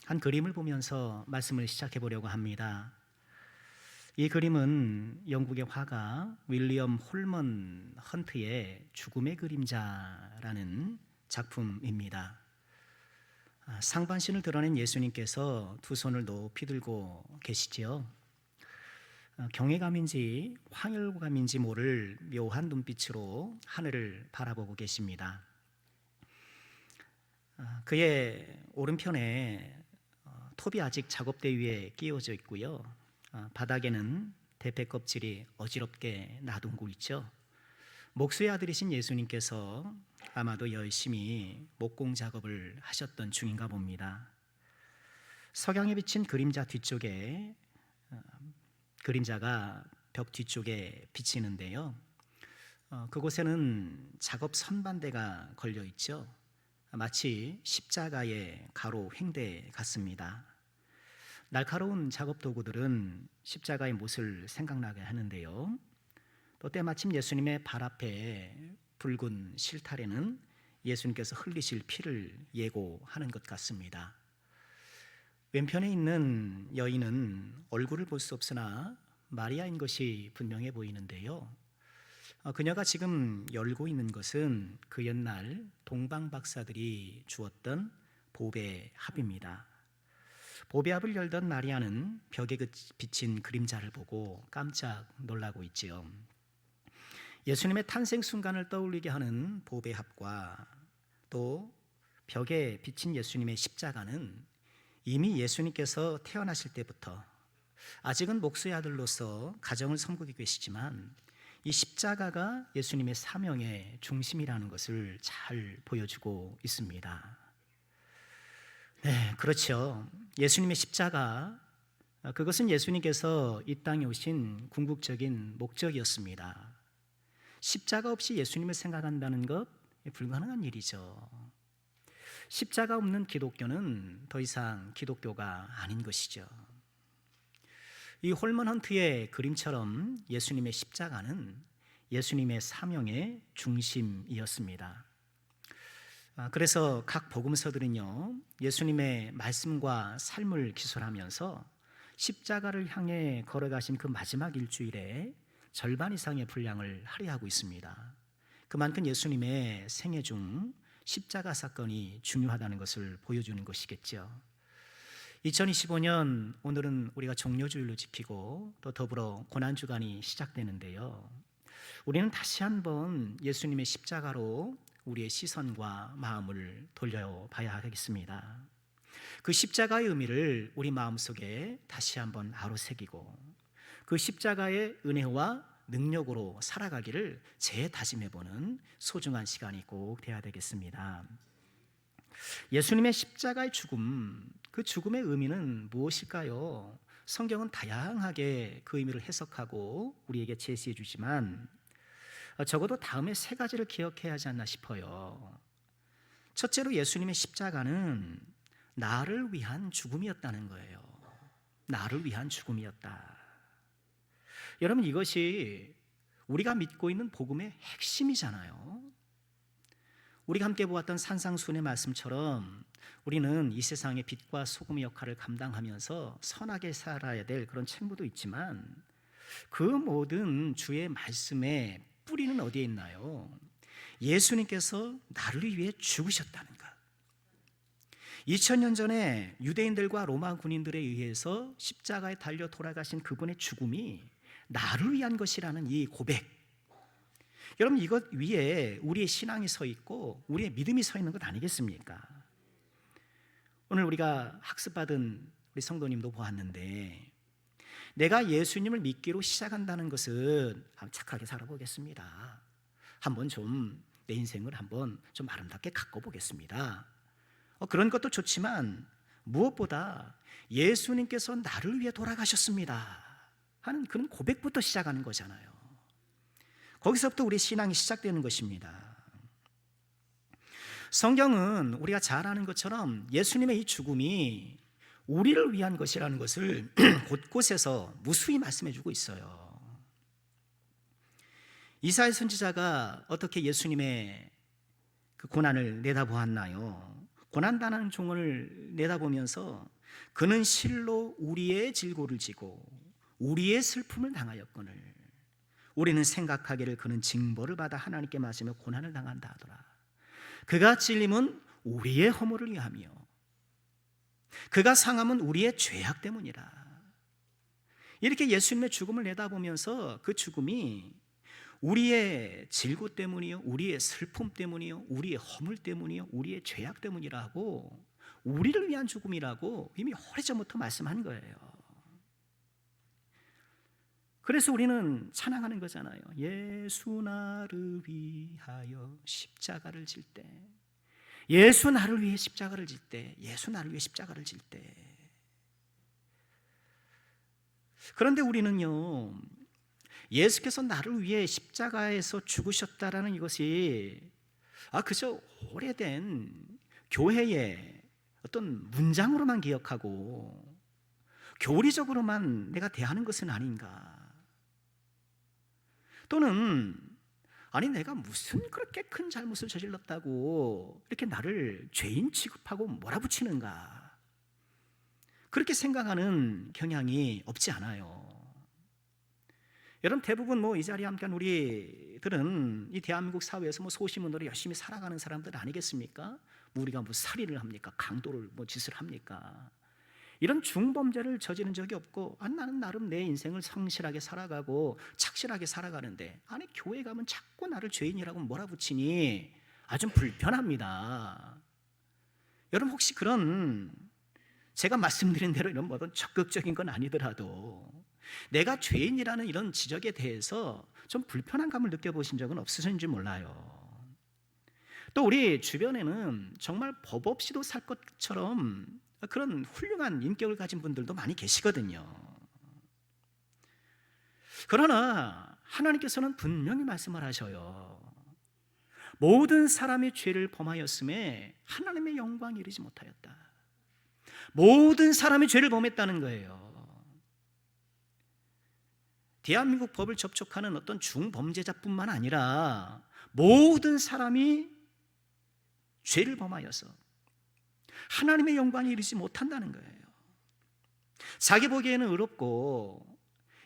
한 그림을 보면서 말씀을 시작해 보려고 합니다. 이 그림은 영국의 화가 윌리엄 홀먼 헌트의 죽음의 그림자라는 작품입니다. 상반신을 드러낸 예수님께서 두 손을 높이 들고 계시지요. 경외감인지 황홀감인지 모를 묘한 눈빛으로 하늘을 바라보고 계십니다. 그의 오른편에 톱이 아직 작업대 위에 끼워져 있고요. 바닥에는 대패 껍질이 어지럽게 놔둔 곳 있죠. 목수의 아들이신 예수님께서 아마도 열심히 목공 작업을 하셨던 중인가 봅니다. 석양에 비친 그림자 뒤쪽에 그림자가 벽 뒤쪽에 비치는데요. 그곳에는 작업 선반대가 걸려 있죠. 마치 십자가의 가로 횡대 같습니다. 날카로운 작업 도구들은 십자가의 못을 생각나게 하는데요. 또 때마침 예수님의 발 앞에 붉은 실타래는 예수님께서 흘리실 피를 예고하는 것 같습니다. 왼편에 있는 여인은 얼굴을 볼 수 없으나 마리아인 것이 분명해 보이는데요. 그녀가 지금 열고 있는 것은 그 옛날 동방박사들이 주었던 보배합입니다. 보배합을 열던 마리아는 벽에 비친 그림자를 보고 깜짝 놀라고 있지요. 예수님의 탄생 순간을 떠올리게 하는 보배합과 또 벽에 비친 예수님의 십자가는 이미 예수님께서 태어나실 때부터 아직은 목수의 아들로서 가정을 섬기고 계시지만 이 십자가가 예수님의 사명의 중심이라는 것을 잘 보여주고 있습니다. 네, 그렇죠. 예수님의 십자가, 그것은 예수님께서 이 땅에 오신 궁극적인 목적이었습니다. 십자가 없이 예수님을 생각한다는 것 불가능한 일이죠. 십자가 없는 기독교는 더 이상 기독교가 아닌 것이죠. 이 홀먼 헌트의 그림처럼 예수님의 십자가는 예수님의 사명의 중심이었습니다. 그래서 각 복음서들은요, 예수님의 말씀과 삶을 기술하면서 십자가를 향해 걸어가신 그 마지막 일주일에 절반 이상의 분량을 할애하고 있습니다. 그만큼 예수님의 생애 중 십자가 사건이 중요하다는 것을 보여주는 것이겠죠. 2025년 오늘은 우리가 종료주일로 지키고 또 더불어 고난주간이 시작되는데요. 우리는 다시 한번 예수님의 십자가로 우리의 시선과 마음을 돌려봐야 하겠습니다. 그 십자가의 의미를 우리 마음속에 다시 한번 아로새기고 그 십자가의 은혜와 능력으로 살아가기를 재다짐해보는 소중한 시간이 꼭 돼야 되겠습니다. 예수님의 십자가의 죽음, 그 죽음의 의미는 무엇일까요? 성경은 다양하게 그 의미를 해석하고 우리에게 제시해 주지만 적어도 다음에 세 가지를 기억해야 하지 않나 싶어요. 첫째로 예수님의 십자가는 나를 위한 죽음이었다는 거예요. 나를 위한 죽음이었다. 여러분, 이것이 우리가 믿고 있는 복음의 핵심이잖아요. 우리가 함께 보았던 산상수훈의 말씀처럼 우리는 이 세상의 빛과 소금의 역할을 감당하면서 선하게 살아야 될 그런 책무도 있지만 그 모든 주의 말씀의 뿌리는 어디에 있나요? 예수님께서 나를 위해 죽으셨다는 것. 2000년 전에 유대인들과 로마 군인들에 의해서 십자가에 달려 돌아가신 그분의 죽음이 나를 위한 것이라는 이 고백, 여러분, 이것 위에 우리의 신앙이 서 있고 우리의 믿음이 서 있는 것 아니겠습니까? 오늘 우리가 학습받은 우리 성도님도 보았는데 내가 예수님을 믿기로 시작한다는 것은 착하게 살아보겠습니다. 한번 좀 내 인생을 한번 좀 아름답게 가꿔보겠습니다. 그런 것도 좋지만 무엇보다 예수님께서 나를 위해 돌아가셨습니다 하는 그런 고백부터 시작하는 거잖아요. 거기서부터 우리 신앙이 시작되는 것입니다. 성경은 우리가 잘 아는 것처럼 예수님의 이 죽음이 우리를 위한 것이라는 것을 곳곳에서 무수히 말씀해 주고 있어요. 이사야 선지자가 어떻게 예수님의 그 고난을 내다보았나요? 고난당하는 종을 내다보면서 그는 실로 우리의 질고를 지고 우리의 슬픔을 당하였거늘 우리는 생각하기를 그는 징벌을 받아 하나님께 맞으며 고난을 당한다 하더라. 그가 찔림은 우리의 허물을 위하며 그가 상함은 우리의 죄악 때문이라. 이렇게 예수님의 죽음을 내다보면서 그 죽음이 우리의 질고 때문이요, 우리의 슬픔 때문이요, 우리의 허물 때문이요, 우리의 죄악 때문이라고, 우리를 위한 죽음이라고 이미 오래전부터 말씀한 거예요. 그래서 우리는 찬양하는 거잖아요. 예수 나를 위하여 십자가를 질 때, 예수 나를 위해 십자가를 질 때, 예수 나를 위해 십자가를 질 때. 그런데 우리는요, 예수께서 나를 위해 십자가에서 죽으셨다라는 이것이 그저 오래된 교회의 어떤 문장으로만 기억하고 교리적으로만 내가 대하는 것은 아닌가. 또는 아니 내가 무슨 그렇게 큰 잘못을 저질렀다고 이렇게 나를 죄인 취급하고 몰아붙이는가. 그렇게 생각하는 경향이 없지 않아요. 여러분 대부분 이 자리에 함께한 우리들은 이 대한민국 사회에서 소시민으로 열심히 살아가는 사람들 아니겠습니까? 우리가 살인을 합니까? 강도를 짓을 합니까? 이런 중범죄를 저지른 적이 없고 나는 나름 내 인생을 성실하게 살아가고 착실하게 살아가는데 아니 교회 가면 자꾸 나를 죄인이라고 몰아붙이니 좀 불편합니다. 여러분 혹시 그런 제가 말씀드린 대로 이런 적극적인 건 아니더라도 내가 죄인이라는 이런 지적에 대해서 좀 불편한 감을 느껴보신 적은 없으신지 몰라요. 또 우리 주변에는 정말 법 없이도 살 것처럼 그런 훌륭한 인격을 가진 분들도 많이 계시거든요. 그러나 하나님께서는 분명히 말씀을 하셔요. 모든 사람이 죄를 범하였음에 하나님의 영광이 이르지 못하였다. 모든 사람이 죄를 범했다는 거예요. 대한민국 법을 접촉하는 어떤 중범죄자뿐만 아니라 모든 사람이 죄를 범하여서 하나님의 영광에 이르지 못한다는 거예요. 자기 보기에는 의롭고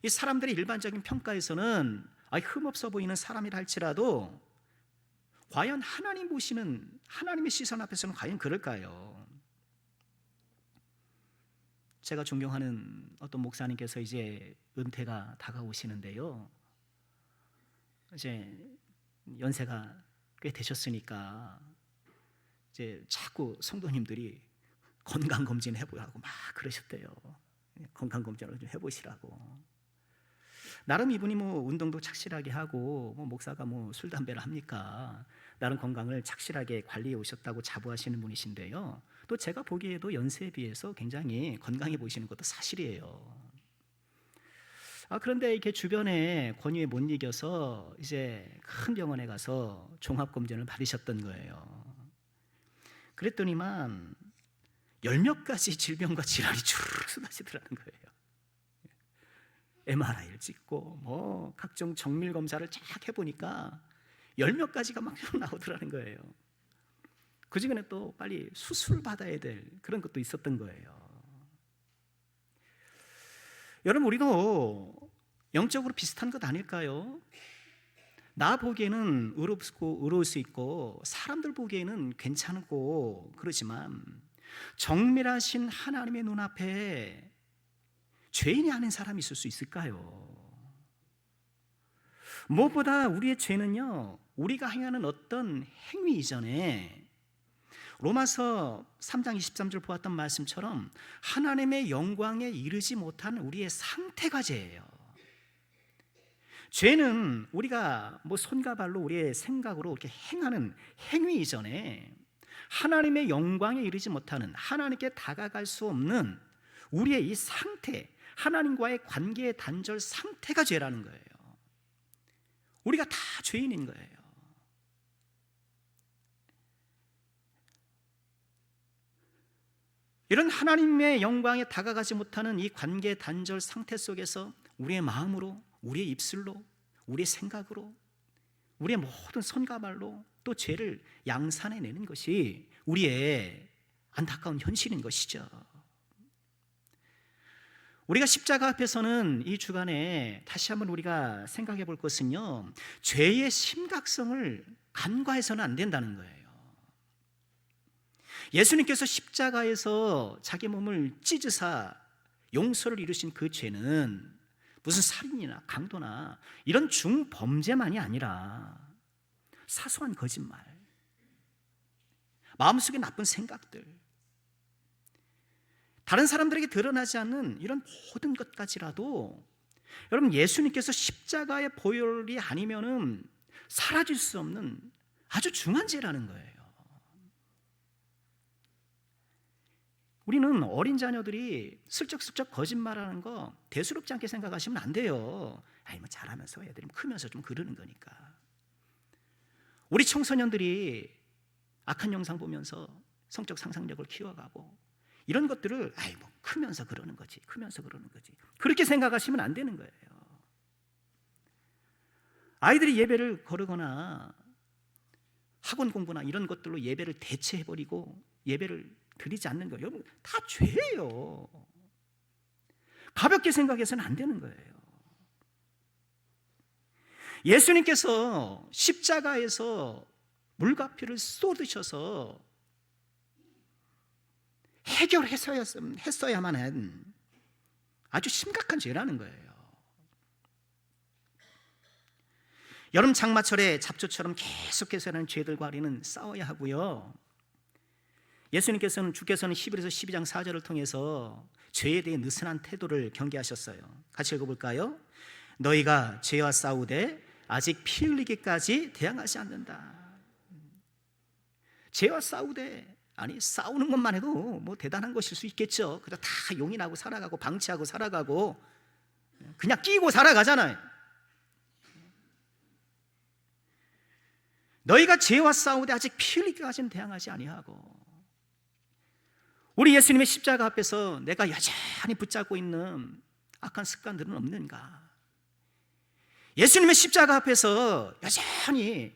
이 사람들의 일반적인 평가에서는 흠없어 보이는 사람이라 할지라도 과연 하나님 보시는 하나님의 시선 앞에서는 과연 그럴까요? 제가 존경하는 어떤 목사님께서 이제 은퇴가 다가오시는데요. 이제 연세가 꽤 되셨으니까 이제 자꾸 성도님들이 건강검진 해보라고 막 그러셨대요. 건강검진을 좀 해보시라고. 나름 이분이 운동도 착실하게 하고 목사가 술 담배를 합니까? 나름 건강을 착실하게 관리해 오셨다고 자부하시는 분이신데요. 또 제가 보기에도 연세에 비해서 굉장히 건강해 보이시는 것도 사실이에요. 그런데 이렇게 주변에 권유에 못 이겨서 이제 큰 병원에 가서 종합검진을 받으셨던 거예요. 그랬더니만 10몇 가지 질병과 질환이 주르륵 쏟아지더라는 거예요. MRI를 찍고 각종 정밀 검사를 쫙 해보니까 10몇 가지가 막 나오더라는 거예요. 그 주변에 또 빨리 수술 받아야 될 그런 것도 있었던 거예요. 여러분 우리도 영적으로 비슷한 것 아닐까요? 나 보기에는 의로울 수 있고 사람들 보기에는 괜찮고 그러지만 정밀하신 하나님의 눈앞에 죄인이 아닌 사람이 있을 수 있을까요? 무엇보다 우리의 죄는요, 우리가 행하는 어떤 행위 이전에 로마서 3장 23절 보았던 말씀처럼 하나님의 영광에 이르지 못한 우리의 상태가 죄예요. 죄는 우리가 손과 발로 우리의 생각으로 이렇게 행하는 행위 이전에 하나님의 영광에 이르지 못하는, 하나님께 다가갈 수 없는 우리의 이 상태, 하나님과의 관계의 단절 상태가 죄라는 거예요. 우리가 다 죄인인 거예요. 이런 하나님의 영광에 다가가지 못하는 이 관계 단절 상태 속에서 우리의 마음으로, 우리의 입술로, 우리의 생각으로, 우리의 모든 손과 발로 또 죄를 양산해내는 것이 우리의 안타까운 현실인 것이죠. 우리가 십자가 앞에서는 이 주간에 다시 한번 우리가 생각해 볼 것은요, 죄의 심각성을 간과해서는 안 된다는 거예요. 예수님께서 십자가에서 자기 몸을 찢으사 용서를 이루신 그 죄는 무슨 살인이나 강도나 이런 중범죄만이 아니라 사소한 거짓말, 마음속에 나쁜 생각들, 다른 사람들에게 드러나지 않는 이런 모든 것까지라도 여러분, 예수님께서 십자가의 보혈이 아니면은 사라질 수 없는 아주 중한 죄라는 거예요. 우리는 어린 자녀들이 슬쩍슬쩍 거짓말하는 거 대수롭지 않게 생각하시면 안 돼요. 아이, 뭐 잘하면서 애들이 크면서 좀 그러는 거니까. 우리 청소년들이 악한 영상 보면서 성적 상상력을 키워가고 이런 것들을 아이, 뭐 크면서 그러는 거지, 크면서 그러는 거지, 그렇게 생각하시면 안 되는 거예요. 아이들이 예배를 거르거나 학원 공부나 이런 것들로 예배를 대체해버리고 예배를 드리지 않는 거예요. 여러분, 다 죄예요. 가볍게 생각해서는 안 되는 거예요. 예수님께서 십자가에서 물과 피를 쏟으셔서 해결했어야만 한 아주 심각한 죄라는 거예요. 여름 장마철에 잡초처럼 계속해서는 죄들과 우리는 싸워야 하고요. 주께서는 히브리서 12장 4절을 통해서 죄에 대해 느슨한 태도를 경계하셨어요. 같이 읽어볼까요? 너희가 죄와 싸우되 아직 피 흘리기까지 대항하지 않는다. 죄와 싸우되, 아니 싸우는 것만 해도 뭐 대단한 것일 수 있겠죠. 그래서 다 용인하고 살아가고 방치하고 살아가고 그냥 끼고 살아가잖아요. 너희가 죄와 싸우되 아직 피 흘리기까지는 대항하지 아니하고, 우리 예수님의 십자가 앞에서 내가 여전히 붙잡고 있는 악한 습관들은 없는가? 예수님의 십자가 앞에서 여전히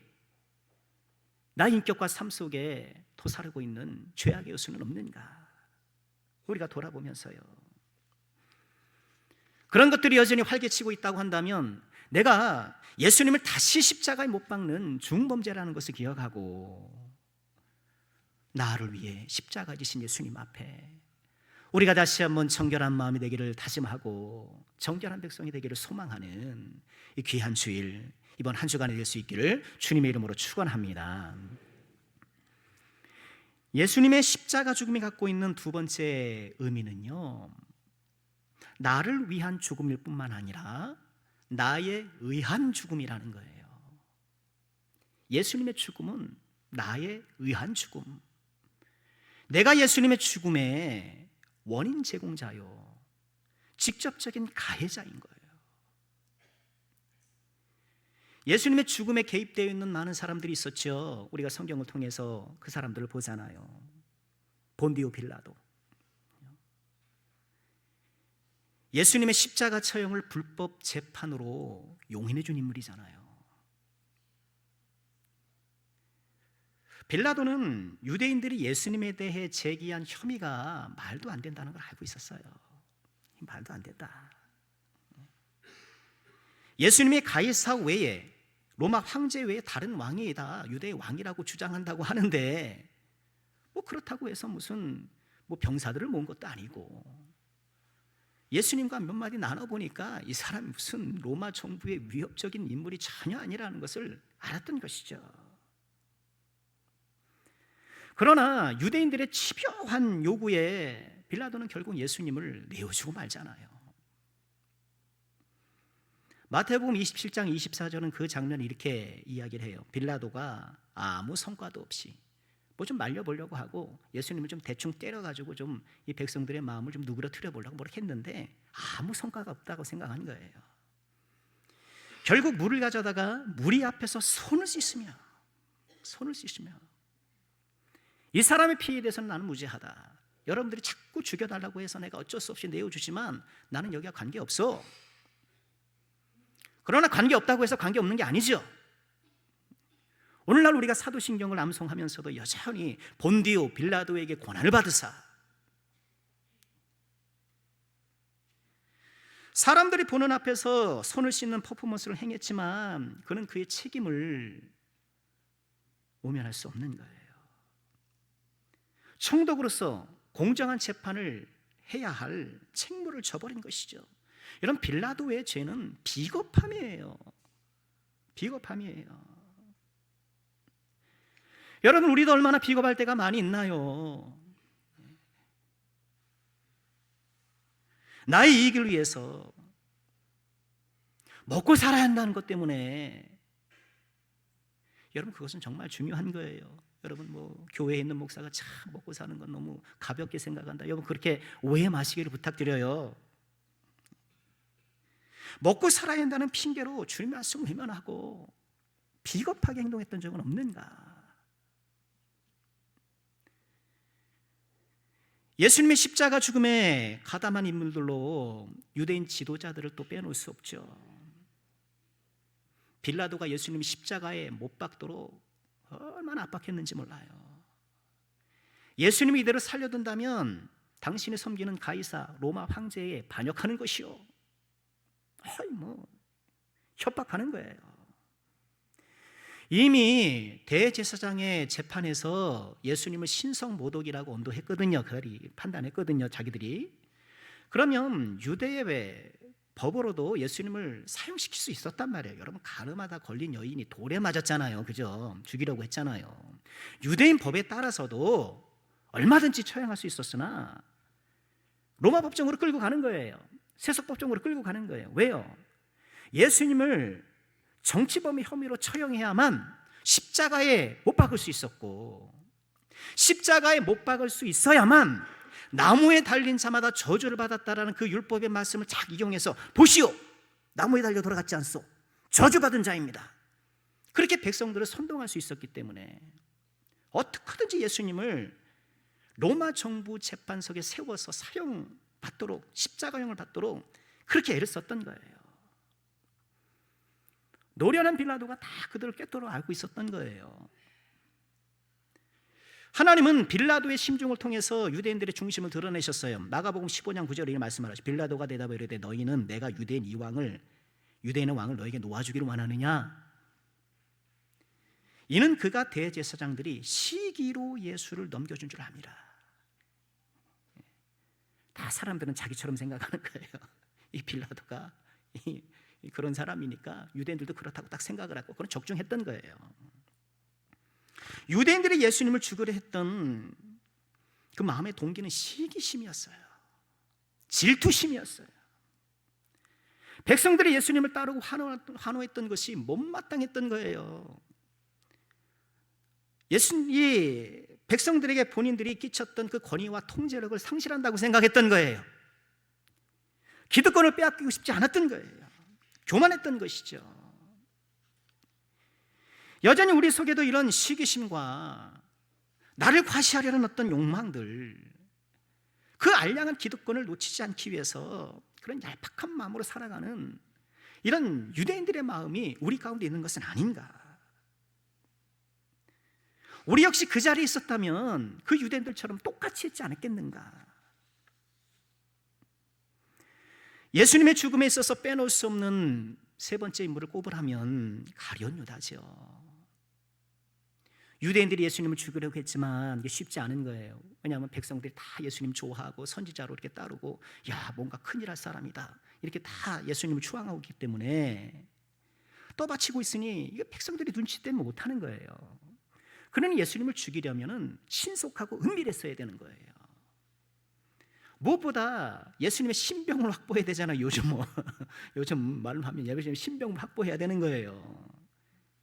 나의 인격과 삶 속에 도사르고 있는 죄악의 요소는 없는가? 우리가 돌아보면서요, 그런 것들이 여전히 활개치고 있다고 한다면 내가 예수님을 다시 십자가에 못 박는 중범죄라는 것을 기억하고 나를 위해 십자가 지신 예수님 앞에 우리가 다시 한번 정결한 마음이 되기를 다짐하고 정결한 백성이 되기를 소망하는 이 귀한 주일, 이번 한 주간이 될 수 있기를 주님의 이름으로 축원합니다. 예수님의 십자가 죽음이 갖고 있는 두 번째 의미는요, 나를 위한 죽음일 뿐만 아니라 나에 의한 죽음이라는 거예요. 예수님의 죽음은 나에 의한 죽음, 내가 예수님의 죽음의 원인 제공자요, 직접적인 가해자인 거예요. 예수님의 죽음에 개입되어 있는 많은 사람들이 있었죠. 우리가 성경을 통해서 그 사람들을 보잖아요. 본디오 빌라도, 예수님의 십자가 처형을 불법 재판으로 용인해 준 인물이잖아요. 빌라도는 유대인들이 예수님에 대해 제기한 혐의가 말도 안 된다는 걸 알고 있었어요. 말도 안 된다. 예수님이 가이사 외에, 로마 황제 외에 다른 왕이 다 유대의 왕이라고 주장한다고 하는데, 뭐 그렇다고 해서 무슨 뭐 병사들을 모은 것도 아니고, 예수님과 몇 마디 나눠보니까 이 사람이 무슨 로마 정부의 위협적인 인물이 전혀 아니라는 것을 알았던 것이죠. 그러나 유대인들의 집요한 요구에 빌라도는 결국 예수님을 내어주고 말잖아요. 마태복음 27장 24절은 그 장면을 이렇게 이야기를 해요. 빌라도가 아무 성과도 없이 뭐 좀 말려보려고 하고 예수님을 좀 대충 때려가지고 좀 이 백성들의 마음을 좀 누그러뜨려 보려고 뭐 했는데 아무 성과가 없다고 생각한 거예요. 결국 물을 가져다가 무리 앞에서 손을 씻으며 이 사람의 피에 대해서는 나는 무죄하다. 여러분들이 자꾸 죽여달라고 해서 내가 어쩔 수 없이 내어주지만 나는 여기와 관계없어. 그러나 관계없다고 해서 관계없는 게 아니죠. 오늘날 우리가 사도신경을 암송하면서도 여전히 본디오 빌라도에게 고난을 받으사 사람들이 보는 앞에서 손을 씻는 퍼포먼스를 행했지만 그는 그의 책임을 모면할 수 없는 거예요. 총독으로서 공정한 재판을 해야 할 책무를 저버린 것이죠. 이런 빌라도의 죄는 비겁함이에요. 비겁함이에요. 여러분, 우리도 얼마나 비겁할 때가 많이 있나요? 나의 이익을 위해서 먹고 살아야 한다는 것 때문에, 여러분, 그것은 정말 중요한 거예요. 여러분, 교회에 있는 목사가 참 먹고 사는 건 너무 가볍게 생각한다, 여러분, 그렇게 오해 마시기를 부탁드려요. 먹고 살아야 한다는 핑계로 주님의 말씀을 외면하고 비겁하게 행동했던 적은 없는가? 예수님의 십자가 죽음에 가담한 인물들로 유대인 지도자들을 또 빼놓을 수 없죠. 빌라도가 예수님이 십자가에 못 박도록 얼마나 압박했는지 몰라요. 예수님이 이대로 살려둔다면 당신이 섬기는 가이사 로마 황제에 반역하는 것이요, 협박하는 거예요. 이미 대제사장의 재판에서 예수님을 신성모독이라고 언도했거든요. 그들이 판단했거든요, 자기들이. 그러면 유대의 법으로도 예수님을 사형시킬 수 있었단 말이에요. 여러분, 가늠하다 걸린 여인이 돌에 맞았잖아요, 그죠? 죽이려고 했잖아요. 유대인 법에 따라서도 얼마든지 처형할 수 있었으나 로마 법정으로 끌고 가는 거예요. 세속 법정으로 끌고 가는 거예요. 왜요? 예수님을 정치범의 혐의로 처형해야만 십자가에 못 박을 수 있었고, 십자가에 못 박을 수 있어야만 나무에 달린 자마다 저주를 받았다라는 그 율법의 말씀을 착 이용해서, 보시오, 나무에 달려 돌아갔지 않소, 저주받은 자입니다, 그렇게 백성들을 선동할 수 있었기 때문에 어떻게든지 예수님을 로마 정부 재판석에 세워서 사형받도록, 십자가형을 받도록 그렇게 애를 썼던 거예요. 노련한 빌라도가 다 그들을 꿰뚫어 알고 있었던 거예요. 하나님은 빌라도의 심중을 통해서 유대인들의 중심을 드러내셨어요. 마가복음 15장 9절에 이렇게 말씀하시죠. 빌라도가 대답하여 이르되 너희는 내가 유대인의 왕을 너에게 놓아주기를 원하느냐? 이는 그가 대제사장들이 시기로 예수를 넘겨준 줄 압니다. 다 사람들은 자기처럼 생각하는 거예요. 이 빌라도가 그런 사람이니까 유대인들도 그렇다고 딱 생각을 하고 그건 적중했던 거예요. 유대인들이 예수님을 죽으려 했던 그 마음의 동기는 시기심이었어요. 질투심이었어요. 백성들이 예수님을 따르고 환호했던 것이 못마땅했던 거예요. 이 백성들에게 본인들이 끼쳤던 그 권위와 통제력을 상실한다고 생각했던 거예요. 기득권을 빼앗기고 싶지 않았던 거예요. 교만했던 것이죠. 여전히 우리 속에도 이런 시기심과 나를 과시하려는 어떤 욕망들, 그 알량한 기득권을 놓치지 않기 위해서 그런 얄팍한 마음으로 살아가는 이런 유대인들의 마음이 우리 가운데 있는 것은 아닌가? 우리 역시 그 자리에 있었다면 그 유대인들처럼 똑같이 했지 않았겠는가? 예수님의 죽음에 있어서 빼놓을 수 없는 세 번째 인물을 꼽으라면 가룟 유다죠. 유대인들이 예수님을 죽이려고 했지만 이게 쉽지 않은 거예요. 왜냐하면 백성들이 다 예수님 좋아하고 선지자로 이렇게 따르고, 야, 뭔가 큰일 할 사람이다, 이렇게 다 예수님을 추앙하고 있기 때문에 떠받치고 있으니 이게 백성들이 눈치 때문에 못하는 거예요. 그러니 예수님을 죽이려면 신속하고 은밀했어야 되는 거예요. 무엇보다 예수님의 신병을 확보해야 되잖아요. 요즘 말로 하면 예수님의 신병을 확보해야 되는 거예요.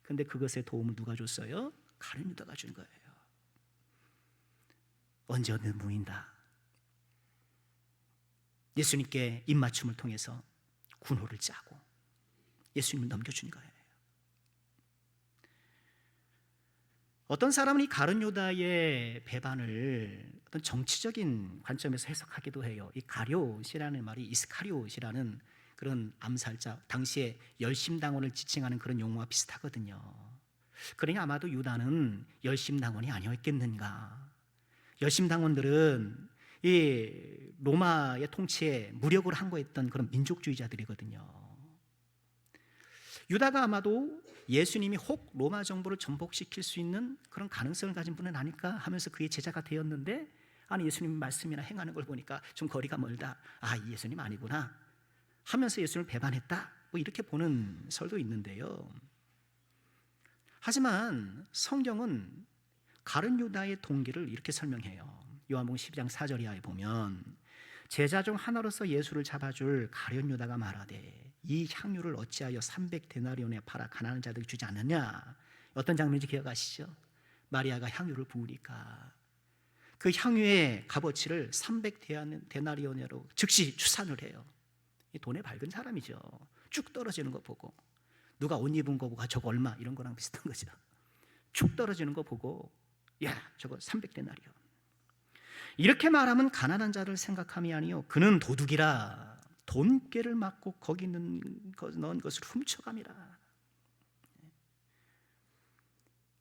근데 그것에 도움을 누가 줬어요? 가룟 유다가 준 거예요. 언제 어느 무인다. 예수님께 입맞춤을 통해서 군호를 짜고 예수님을 넘겨준 거예요. 어떤 사람은 이 가룟 유다의 배반을 어떤 정치적인 관점에서 해석하기도 해요. 이 가룟이라는 말이 이스카리옷이라는 그런 암살자, 당시에 열심당원을 지칭하는 그런 용어와 비슷하거든요. 그러니 아마도 유다는 열심당원이 아니었겠는가. 열심당원들은 이 로마의 통치에 무력을 항거했던 그런 민족주의자들이거든요. 유다가 아마도 예수님이 혹 로마 정부를 전복시킬 수 있는 그런 가능성을 가진 분은 아닐까 하면서 그의 제자가 되었는데, 아니 예수님 말씀이나 행하는 걸 보니까 좀 거리가 멀다, 이 예수님 아니구나 하면서 예수님을 배반했다, 뭐 이렇게 보는 설도 있는데요. 하지만 성경은 가룟 유다의 동기를 이렇게 설명해요. 요한복음 12장 4절 이하에 보면 제자 중 하나로서 예수를 잡아줄 가룟 유다가 말하되 이 향유를 어찌하여 300데나리온에 팔아 가난한 자들에게 주지 않느냐. 어떤 장면인지 기억하시죠? 마리아가 향유를 부으니까 그 향유의 값어치를 300데나리온으로 즉시 추산을 해요. 돈에 밝은 사람이죠. 쭉 떨어지는 거 보고, 누가 옷 입은 거 보고 저거 얼마 이런 거랑 비슷한 거죠. 쭉 떨어지는 거 보고 야 저거 300데나리온. 이렇게 말하면 가난한 자를 생각함이 아니요 그는 도둑이라 돈꾀를 맞고 거기 넣은 것을 훔쳐감이라.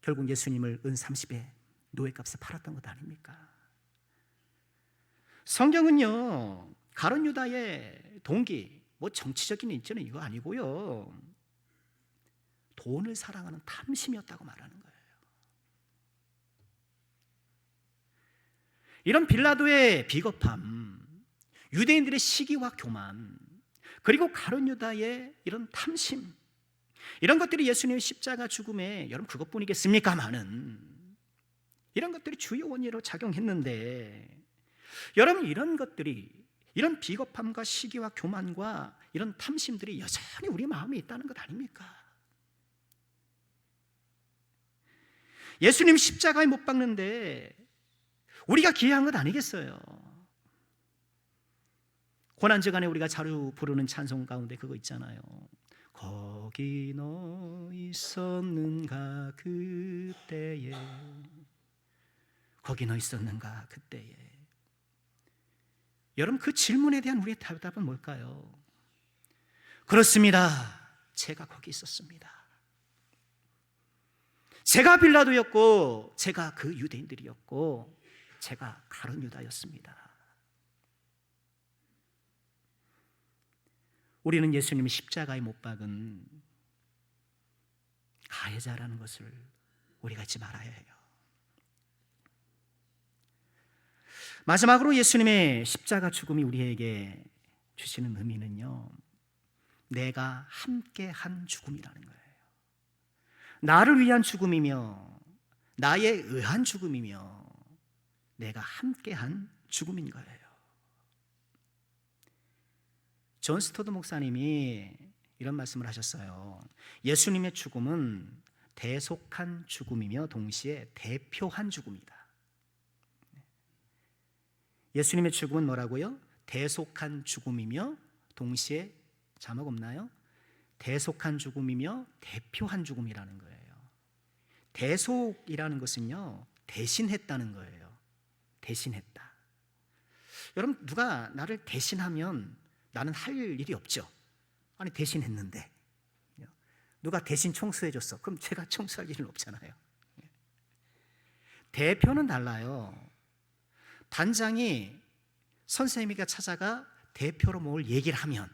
결국 예수님을 은 30에 노예값에 팔았던 것 아닙니까? 성경은요 가룟 유다의 동기, 뭐 정치적인 인지는 이거 아니고요, 돈을 사랑하는 탐심이었다고 말하는 거예요. 이런 빌라도의 비겁함, 유대인들의 시기와 교만, 그리고 가룟 유다의 이런 탐심, 이런 것들이 예수님의 십자가 죽음에 여러분 그것뿐이겠습니까마는 이런 것들이 주요 원인으로 작용했는데, 여러분 이런 것들이, 이런 비겁함과 시기와 교만과 이런 탐심들이 여전히 우리 마음에 있다는 것 아닙니까? 예수님 십자가에 못 박는데 우리가 기회한 것 아니겠어요? 고난주간에 우리가 자주 부르는 찬송 가운데 그거 있잖아요. 거기 너 있었는가 그때에, 거기 너 있었는가 그때에. 여러분 그 질문에 대한 우리의 답은 뭘까요? 그렇습니다. 제가 거기 있었습니다. 제가 빌라도였고 제가 그 유대인들이었고 제가 가룟 유다였습니다. 우리는 예수님이 십자가에 못 박은 가해자라는 것을 우리가 잊지 말아야 해요. 마지막으로 예수님의 십자가 죽음이 우리에게 주시는 의미는요, 내가 함께한 죽음이라는 거예요. 나를 위한 죽음이며 나에 의한 죽음이며 내가 함께한 죽음인 거예요. 존 스토드 목사님이 이런 말씀을 하셨어요. 예수님의 죽음은 대속한 죽음이며 동시에 대표한 죽음이다. 예수님의 죽음은 뭐라고요? 대속한 죽음이며 동시에, 자막 없나요? 대속한 죽음이며 대표한 죽음이라는 거예요. 대속이라는 것은요, 대신했다는 거예요. 대신했다. 여러분 누가 나를 대신하면 나는 할 일이 없죠. 아니 대신했는데 누가 대신 청소해줬어, 그럼 제가 청소할 일은 없잖아요. 대표는 달라요. 반장이 선생님에게 찾아가 대표로 뭘 얘기를 하면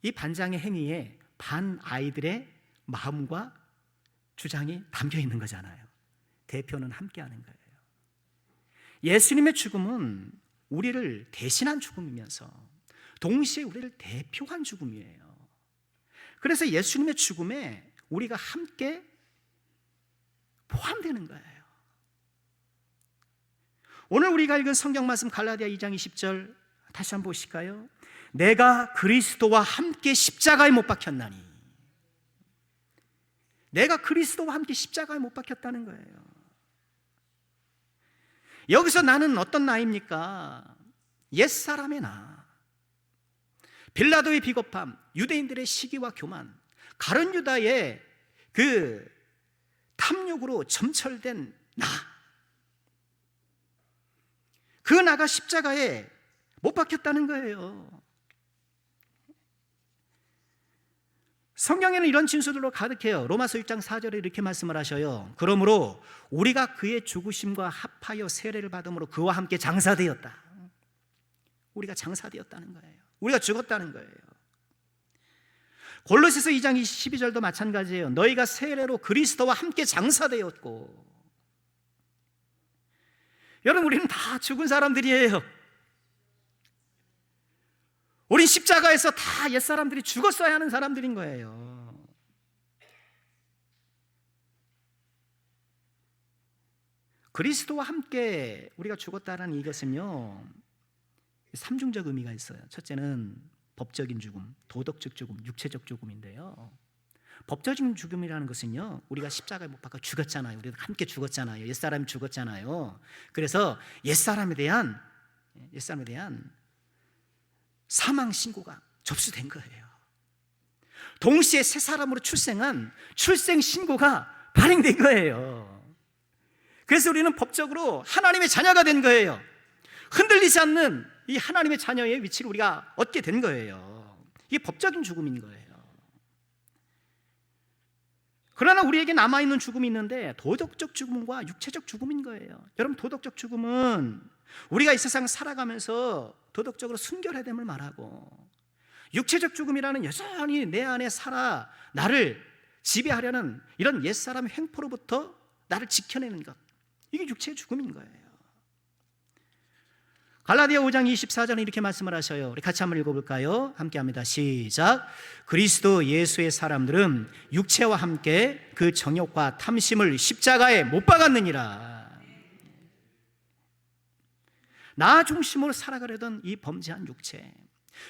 이 반장의 행위에 반 아이들의 마음과 주장이 담겨 있는 거잖아요. 대표는 함께하는 거예요. 예수님의 죽음은 우리를 대신한 죽음이면서 동시에 우리를 대표한 죽음이에요. 그래서 예수님의 죽음에 우리가 함께 포함되는 거예요. 오늘 우리가 읽은 성경 말씀 갈라디아 2장 20절 다시 한번 보실까요? 내가 그리스도와 함께 십자가에 못 박혔나니. 내가 그리스도와 함께 십자가에 못 박혔다는 거예요. 여기서 나는 어떤 나입니까? 옛사람의 나, 빌라도의 비겁함, 유대인들의 시기와 교만, 가룟 유다의 그 탐욕으로 점철된 나, 그 나가 십자가에 못 박혔다는 거예요. 성경에는 이런 진술들로 가득해요. 로마서 6장 4절에 이렇게 말씀을 하셔요. 그러므로 우리가 그의 죽으심과 합하여 세례를 받음으로 그와 함께 장사되었다. 우리가 장사되었다는 거예요. 우리가 죽었다는 거예요. 골로새서 2장 12절도 마찬가지예요. 너희가 세례로 그리스도와 함께 장사되었고. 여러분, 우리는 다 죽은 사람들이에요. 우린 십자가에서 다 옛사람들이 죽었어야 하는 사람들인 거예요. 그리스도와 함께 우리가 죽었다는 이것은요, 삼중적 의미가 있어요. 첫째는 법적인 죽음, 도덕적 죽음, 육체적 죽음인데요. 법적인 죽음이라는 것은요, 우리가 십자가에 못 박혀 죽었잖아요. 우리가 함께 죽었잖아요. 옛사람이 죽었잖아요. 그래서 옛사람에 대한 사망 신고가 접수된 거예요. 동시에 새 사람으로 출생한 출생 신고가 발행된 거예요. 그래서 우리는 법적으로 하나님의 자녀가 된 거예요. 흔들리지 않는 이 하나님의 자녀의 위치를 우리가 얻게 된 거예요. 이게 법적인 죽음인 거예요. 그러나 우리에게 남아있는 죽음이 있는데 도덕적 죽음과 육체적 죽음인 거예요. 여러분, 도덕적 죽음은 우리가 이 세상 살아가면서 도덕적으로 순결해됨을 말하고, 육체적 죽음이라는 여전히 내 안에 살아 나를 지배하려는 이런 옛사람의 횡포로부터 나를 지켜내는 것, 이게 육체의 죽음인 거예요. 갈라디아 5장 24절은 이렇게 말씀을 하셔요. 우리 같이 한번 읽어볼까요? 함께 합니다. 시작. 그리스도 예수의 사람들은 육체와 함께 그 정욕과 탐심을 십자가에 못 박았느니라. 나 중심으로 살아가려던 이 범죄한 육체,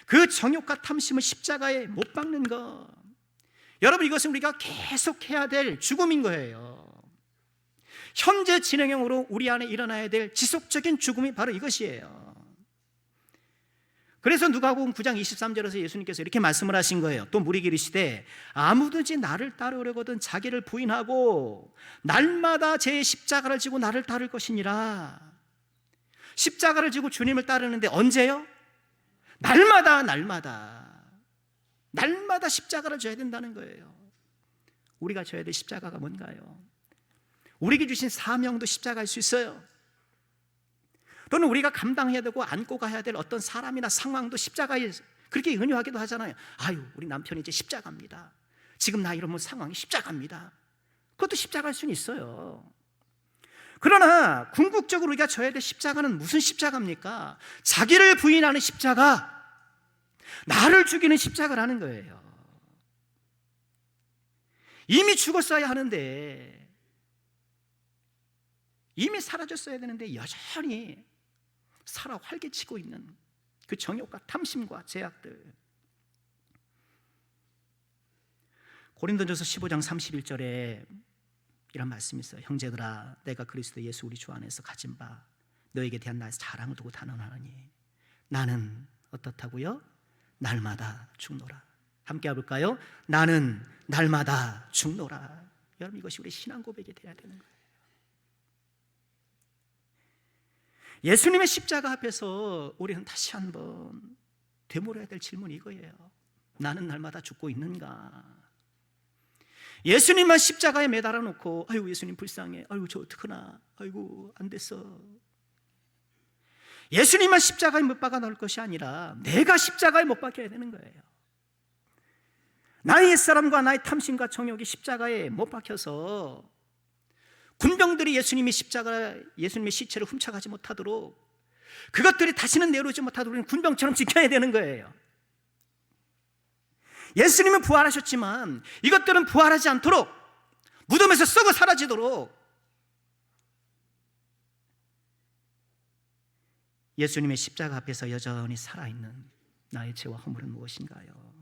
그 정욕과 탐심을 십자가에 못 박는 것, 여러분, 이것은 우리가 계속해야 될 죽음인 거예요. 현재 진행형으로 우리 안에 일어나야 될 지속적인 죽음이 바로 이것이에요. 그래서 누가복음 9장 23절에서 예수님께서 이렇게 말씀을 하신 거예요. 또 무리에게 이르시되 아무든지 나를 따르려거든 자기를 부인하고 날마다 제 십자가를 지고 나를 따를 것이니라. 십자가를 지고 주님을 따르는데 언제요? 날마다 십자가를 져야 된다는 거예요. 우리가 져야 될 십자가가 뭔가요? 우리에게 주신 사명도 십자가일 수 있어요. 또는 우리가 감당해야 되고 안고 가야 될 어떤 사람이나 상황도 십자가에 그렇게 은유하기도 하잖아요. 아유, 우리 남편이 이제 십자가입니다. 지금 나 이런 상황이 십자가입니다. 그것도 십자가일 수는 있어요. 그러나 궁극적으로 우리가 져야 될 십자가는 무슨 십자가입니까? 자기를 부인하는 십자가, 나를 죽이는 십자가라는 거예요. 이미 죽었어야 하는데, 이미 사라졌어야 되는데 여전히 살아 활개치고 있는 그 정욕과 탐심과 제약들. 고린도전서 15장 31절에 이런 말씀이 있어요. 형제들아, 내가 그리스도 예수 우리 주 안에서 가진 바 너에게 대한 나의 자랑을 두고 단언하노니 나는 어떻다고요? 날마다 죽노라. 함께 해볼까요? 나는 날마다 죽노라. 여러분, 이것이 우리 신앙 고백이 되어야 되는 거예요. 예수님의 십자가 앞에서 우리는 다시 한번 되물어야 될 질문이 이거예요. 나는 날마다 죽고 있는가? 예수님만 십자가에 매달아 놓고 아이고 예수님 불쌍해, 아이고 저 어떡하나, 아이고 안 됐어. 예수님만 십자가에 못 박아 놓을 것이 아니라 내가 십자가에 못 박혀야 되는 거예요. 나의 옛사람과 나의 탐심과 정욕이 십자가에 못 박혀서 군병들이 예수님의 시체를 훔쳐가지 못하도록, 그것들이 다시는 내려오지 못하도록 우리는 군병처럼 지켜야 되는 거예요. 예수님은 부활하셨지만 이것들은 부활하지 않도록, 무덤에서 썩어 사라지도록 예수님의 십자가 앞에서 여전히 살아있는 나의 죄와 허물은 무엇인가요?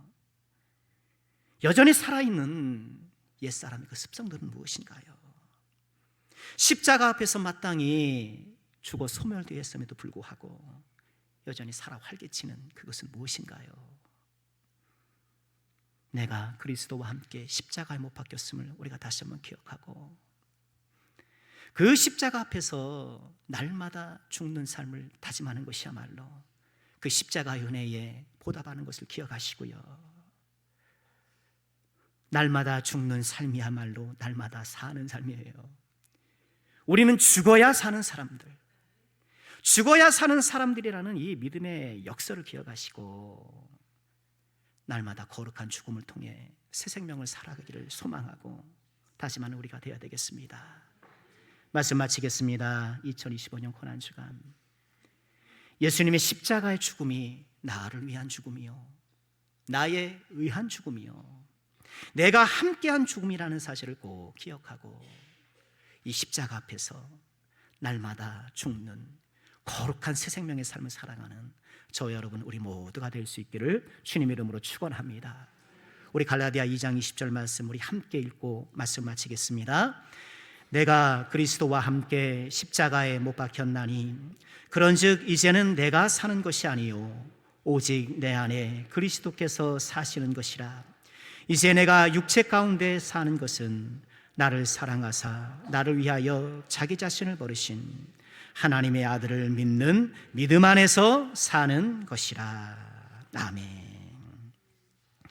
여전히 살아있는 옛사람의 그 습성들은 무엇인가요? 십자가 앞에서 마땅히 죽어 소멸되었음에도 불구하고 여전히 살아 활개치는 그것은 무엇인가요? 내가 그리스도와 함께 십자가에 못 박혔음을 우리가 다시 한번 기억하고, 그 십자가 앞에서 날마다 죽는 삶을 다짐하는 것이야말로 그 십자가의 은혜에 보답하는 것을 기억하시고요. 날마다 죽는 삶이야말로 날마다 사는 삶이에요. 우리는 죽어야 사는 사람들, 죽어야 사는 사람들이라는 이 믿음의 역사를 기억하시고 날마다 거룩한 죽음을 통해 새 생명을 살아가기를 소망하고 다짐하는 우리가 되어야 되겠습니다. 말씀 마치겠습니다. 2025년 고난주간, 예수님의 십자가의 죽음이 나를 위한 죽음이요, 나의 의한 죽음이요, 내가 함께한 죽음이라는 사실을 꼭 기억하고 이 십자가 앞에서 날마다 죽는 거룩한 새 생명의 삶을 살아가는 저 여러분 우리 모두가 될 수 있기를 주님의 이름으로 축원합니다. 우리 갈라디아 2장 20절 말씀 우리 함께 읽고 말씀 마치겠습니다. 내가 그리스도와 함께 십자가에 못 박혔나니 그런즉 이제는 내가 사는 것이 아니요 오직 내 안에 그리스도께서 사시는 것이라. 이제 내가 육체 가운데 사는 것은 나를 사랑하사 나를 위하여 자기 자신을 버리신 하나님의 아들을 믿는 믿음 안에서 사는 것이라. 아멘.